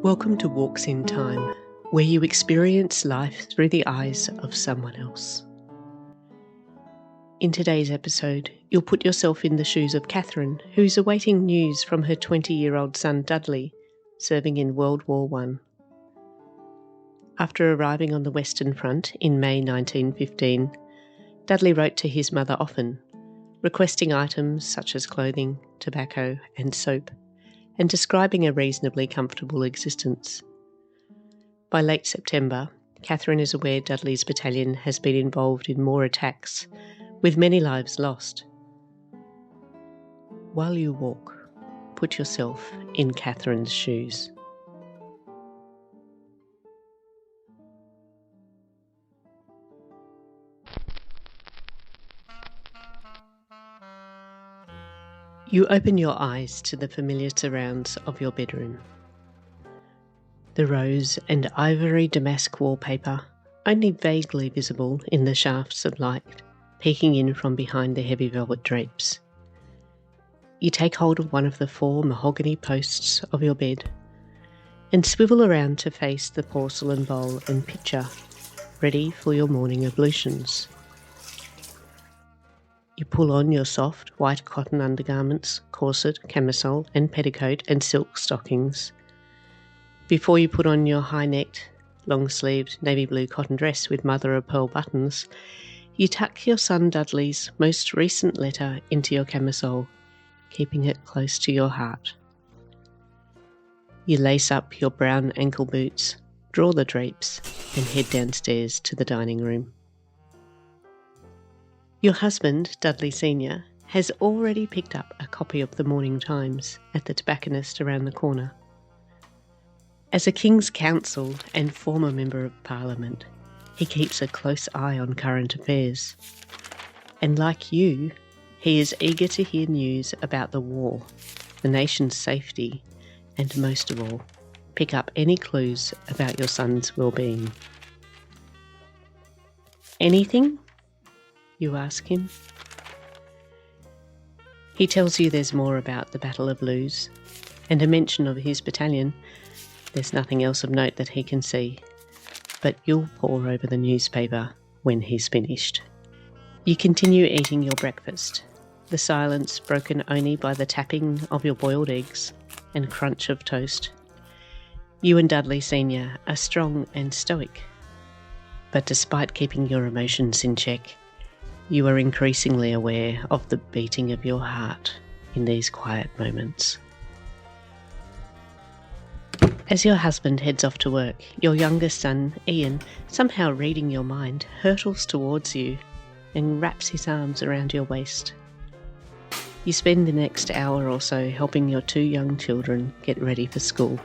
Welcome to Walks in Time, where you experience life through the eyes of someone else. In today's episode, you'll put yourself in the shoes of Katherine, who's awaiting news from her 20-year-old son Dudley, serving in World War I. After arriving on the Western Front in May 1915, Dudley wrote to his mother often, requesting items such as clothing, tobacco and soap, and describing a reasonably comfortable existence. By late September, Katherine is aware Dudley's battalion has been involved in more attacks, with many lives lost. While you walk, put yourself in Katherine's shoes. You open your eyes to the familiar surrounds of your bedroom. The rose and ivory damask wallpaper, only vaguely visible in the shafts of light, peeking in from behind the heavy velvet drapes. You take hold of one of the 4 mahogany posts of your bed and swivel around to face the porcelain bowl and pitcher, ready for your morning ablutions. You pull on your soft, white cotton undergarments, corset, camisole and petticoat and silk stockings. Before you put on your high-necked, long-sleeved navy blue cotton dress with mother-of-pearl buttons, you tuck your son Dudley's most recent letter into your camisole, keeping it close to your heart. You lace up your brown ankle boots, draw the drapes and head downstairs to the dining room. Your husband, Dudley Sr., has already picked up a copy of the Morning Times at the tobacconist around the corner. As a King's Counsel and former Member of Parliament, he keeps a close eye on current affairs. And like you, he is eager to hear news about the war, the nation's safety, and most of all, pick up any clues about your son's well-being. Anything? You ask him. He tells you there's more about the Battle of Lewes, and a mention of his battalion. There's nothing else of note that he can see, but you'll pore over the newspaper when he's finished. You continue eating your breakfast, the silence broken only by the tapping of your boiled eggs and crunch of toast. You and Dudley Sr. are strong and stoic, but despite keeping your emotions in check, you are increasingly aware of the beating of your heart in these quiet moments. As your husband heads off to work, your youngest son, Ian, somehow reading your mind, hurtles towards you and wraps his arms around your waist. You spend the next hour or so helping your 2 young children get ready for school.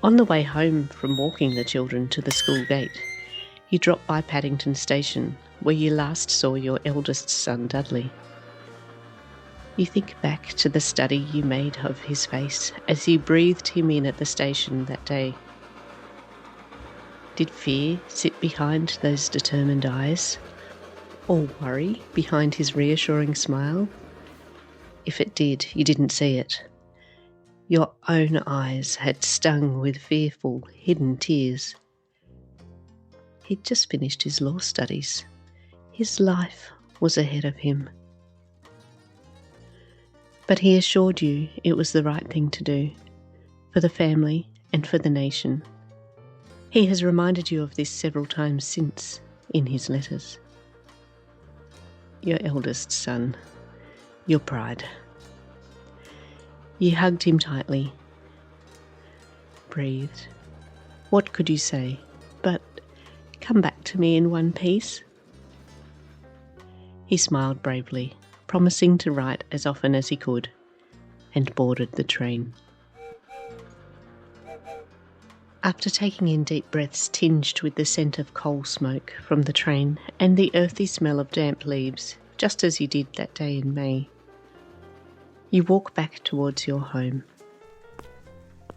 On the way home from walking the children to the school gate, you drop by Paddington Station, where you last saw your eldest son, Dudley. You think back to the study you made of his face as you breathed him in at the station that day. Did fear sit behind those determined eyes, or worry behind his reassuring smile? If it did, you didn't see it. Your own eyes had stung with fearful, hidden tears. He'd just finished his law studies. His life was ahead of him. But he assured you it was the right thing to do, for the family and for the nation. He has reminded you of this several times since, in his letters. Your eldest son, your pride. You hugged him tightly, breathed. What could you say but, "Come back to me in one piece"? He smiled bravely, promising to write as often as he could, and boarded the train. After taking in deep breaths tinged with the scent of coal smoke from the train and the earthy smell of damp leaves, just as you did that day in May, you walk back towards your home.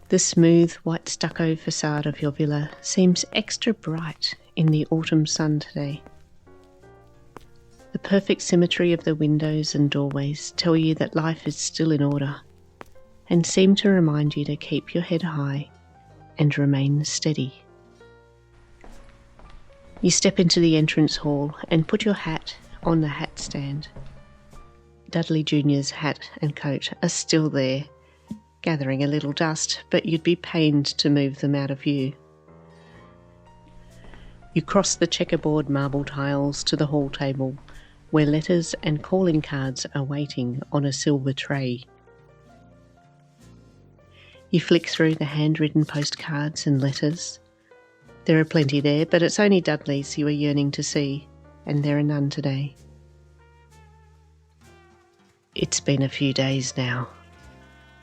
The smooth white stucco facade of your villa seems extra bright in the autumn sun today. The perfect symmetry of the windows and doorways tell you that life is still in order and seem to remind you to keep your head high and remain steady. You step into the entrance hall and put your hat on the hat stand. Dudley Jr.'s hat and coat are still there, gathering a little dust, but you'd be pained to move them out of view. You cross the checkerboard marble tiles to the hall table, where letters and calling cards are waiting on a silver tray. You flick through the handwritten postcards and letters. There are plenty there, but it's only Dudley's you are yearning to see, and there are none today. It's been a few days now,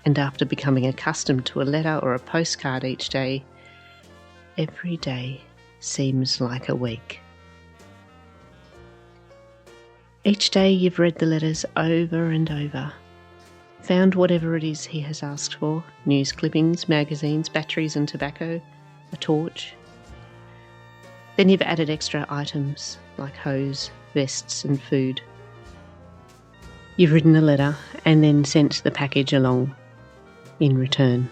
and after becoming accustomed to a letter or a postcard each day, every day seems like a week. Each day you've read the letters over and over, found whatever it is he has asked for, news clippings, magazines, batteries and tobacco, a torch. Then you've added extra items like hose, vests and food. You've written a letter and then sent the package along in return.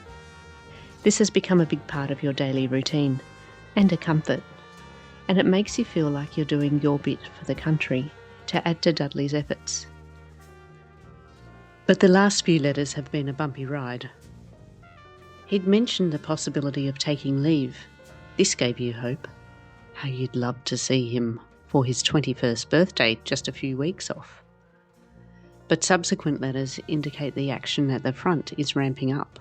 This has become a big part of your daily routine and a comfort, and it makes you feel like you're doing your bit for the country to add to Dudley's efforts. But the last few letters have been a bumpy ride. He'd mentioned the possibility of taking leave. This gave you hope. How you'd love to see him for his 21st birthday, just a few weeks off. But subsequent letters indicate the action at the front is ramping up,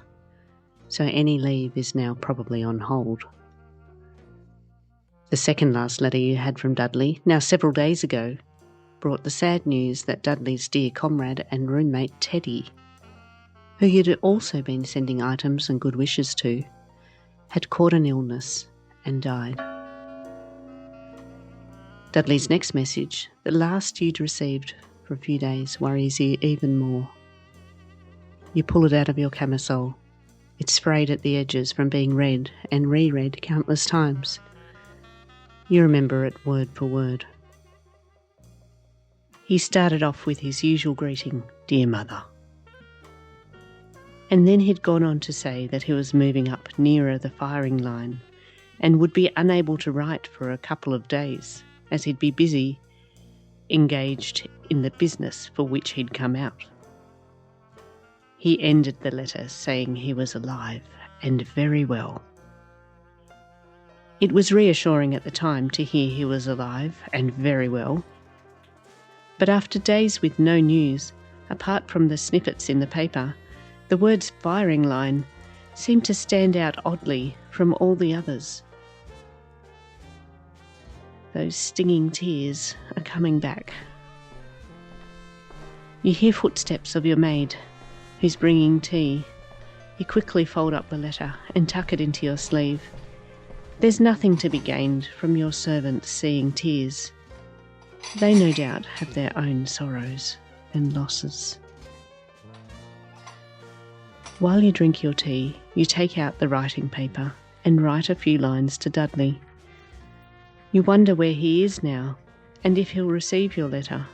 so any leave is now probably on hold. The second last letter you had from Dudley, now several days ago, brought the sad news that Dudley's dear comrade and roommate Teddy, who you'd also been sending items and good wishes to, had caught an illness and died. Dudley's next message, the last you'd received for a few days, worries you even more. You pull it out of your camisole. It's frayed at the edges from being read and reread countless times. You remember it word for word. He started off with his usual greeting, "Dear Mother." And then he'd gone on to say that he was moving up nearer the firing line and would be unable to write for a couple of days, as he'd be busy, engaged in the business for which he'd come out. He ended the letter saying he was alive and very well. It was reassuring at the time to hear he was alive and very well. But after days with no news, apart from the snippets in the paper, the words firing line seemed to stand out oddly from all the others. Those stinging tears are coming back. You hear footsteps of your maid, who's bringing tea. You quickly fold up the letter and tuck it into your sleeve. There's nothing to be gained from your servants seeing tears. They no doubt have their own sorrows and losses. While you drink your tea, you take out the writing paper and write a few lines to Dudley. You wonder where he is now and if he'll receive your letter.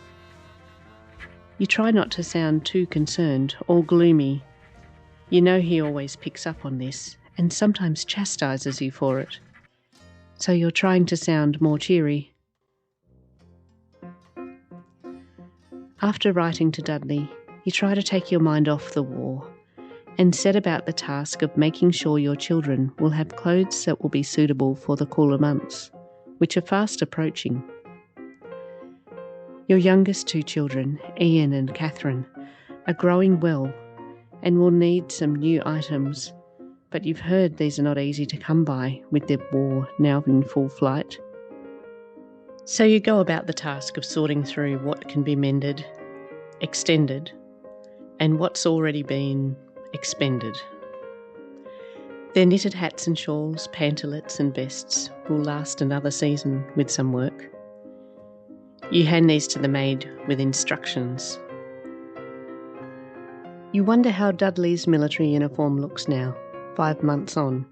You try not to sound too concerned or gloomy. You know he always picks up on this and sometimes chastises you for it. So you're trying to sound more cheery. After writing to Dudley, you try to take your mind off the war and set about the task of making sure your children will have clothes that will be suitable for the cooler months, which are fast approaching. Your youngest two children, Ian and Katherine, are growing well and will need some new items, but you've heard these are not easy to come by with the war now in full flight. So you go about the task of sorting through what can be mended, extended, and what's already been expended. Their knitted hats and shawls, pantalettes and vests will last another season with some work. You hand these to the maid with instructions. You wonder how Dudley's military uniform looks now, 5 months on.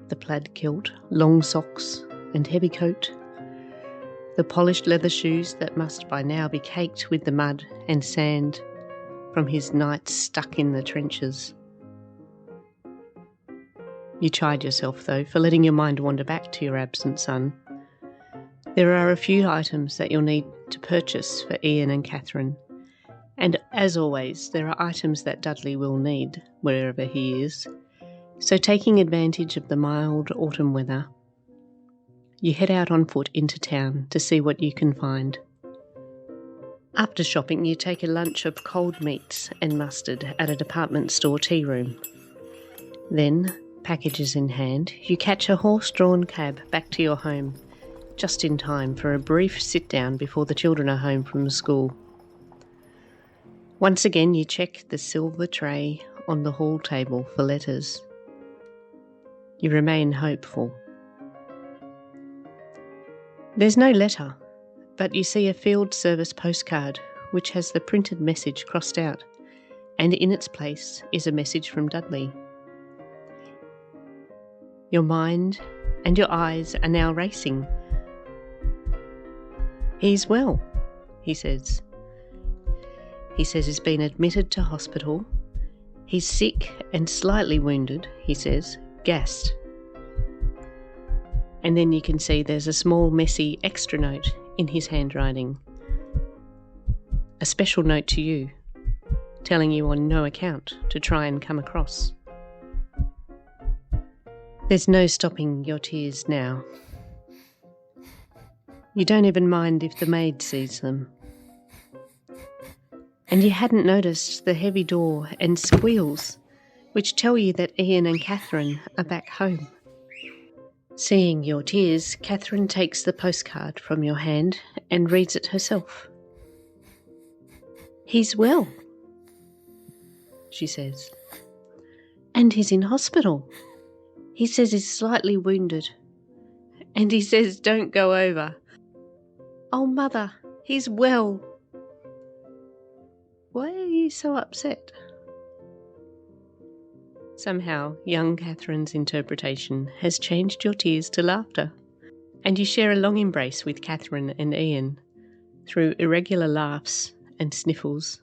The plaid kilt, long socks and heavy coat. the polished leather shoes that must by now be caked with the mud and sand from his nights stuck in the trenches. You chide yourself, though, for letting your mind wander back to your absent son. There are a few items that you'll need to purchase for Ian and Katherine, and as always, there are items that Dudley will need wherever he is. So taking advantage of the mild autumn weather, you head out on foot into town to see what you can find. After shopping, you take a lunch of cold meats and mustard at a department store tea room. Then, packages in hand, you catch a horse-drawn cab back to your home, just in time for a brief sit-down before the children are home from school. Once again, you check the silver tray on the hall table for letters. You remain hopeful. There's no letter, but you see a field service postcard which has the printed message crossed out, and in its place is a message from Dudley. Your mind and your eyes are now racing. He's well, he says. He says he's been admitted to hospital. He's sick and slightly wounded, he says, gassed. And then you can see there's a small, messy extra note in his handwriting. A special note to you, telling you on no account to try and come across. There's no stopping your tears now. You don't even mind if the maid sees them. And you hadn't noticed the heavy door and squeals, which tell you that Ian and Katherine are back home. Seeing your tears, Katherine takes the postcard from your hand and reads it herself. He's well, she says. And he's in hospital. He says he's slightly wounded. And he says don't go over. Oh, Mother, he's well. Why are you so upset? Somehow, young Katherine's interpretation has changed your tears to laughter, and you share a long embrace with Katherine and Ian through irregular laughs and sniffles.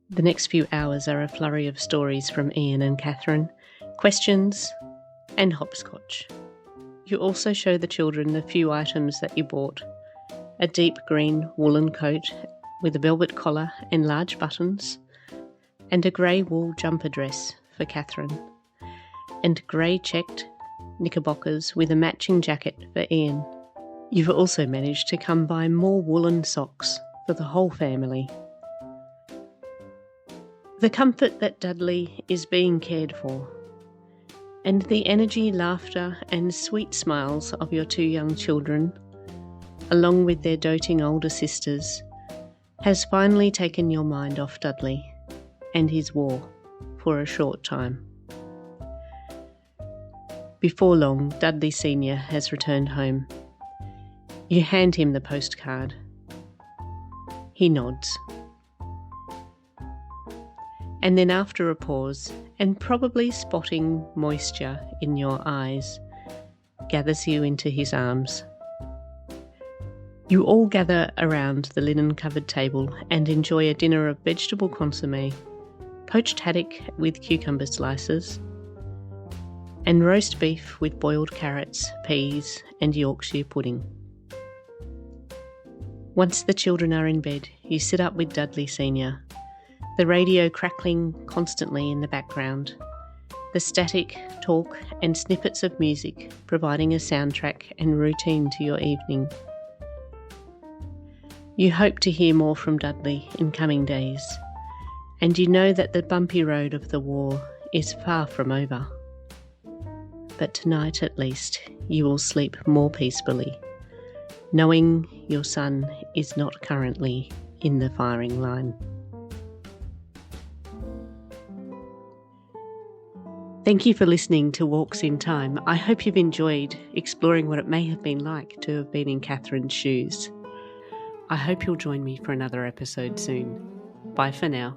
The next few hours are a flurry of stories from Ian and Katherine, questions and hopscotch. You also show the children the few items that you bought: a deep green woolen coat with a velvet collar and large buttons, and a grey wool jumper dress for Katherine, and grey checked knickerbockers with a matching jacket for Ian. You've also managed to come by more woolen socks for the whole family. The comfort that Dudley is being cared for, and the energy, laughter and sweet smiles of your two young children, along with their doting older sisters, has finally taken your mind off Dudley and his war for a short time. Before long, Dudley Sr. has returned home. You hand him the postcard. He nods. And then after a pause, and probably spotting moisture in your eyes, gathers you into his arms. You all gather around the linen-covered table and enjoy a dinner of vegetable consommé, poached haddock with cucumber slices, and roast beef with boiled carrots, peas and Yorkshire pudding. Once the children are in bed, you sit up with Dudley Sr., the radio crackling constantly in the background, the static talk and snippets of music providing a soundtrack and routine to your evening. You hope to hear more from Dudley in coming days, and you know that the bumpy road of the war is far from over. But tonight at least you will sleep more peacefully, knowing your son is not currently in the firing line. Thank you for listening to Walks in Time. I hope you've enjoyed exploring what it may have been like to have been in Katherine's shoes. I hope you'll join me for another episode soon. Bye for now.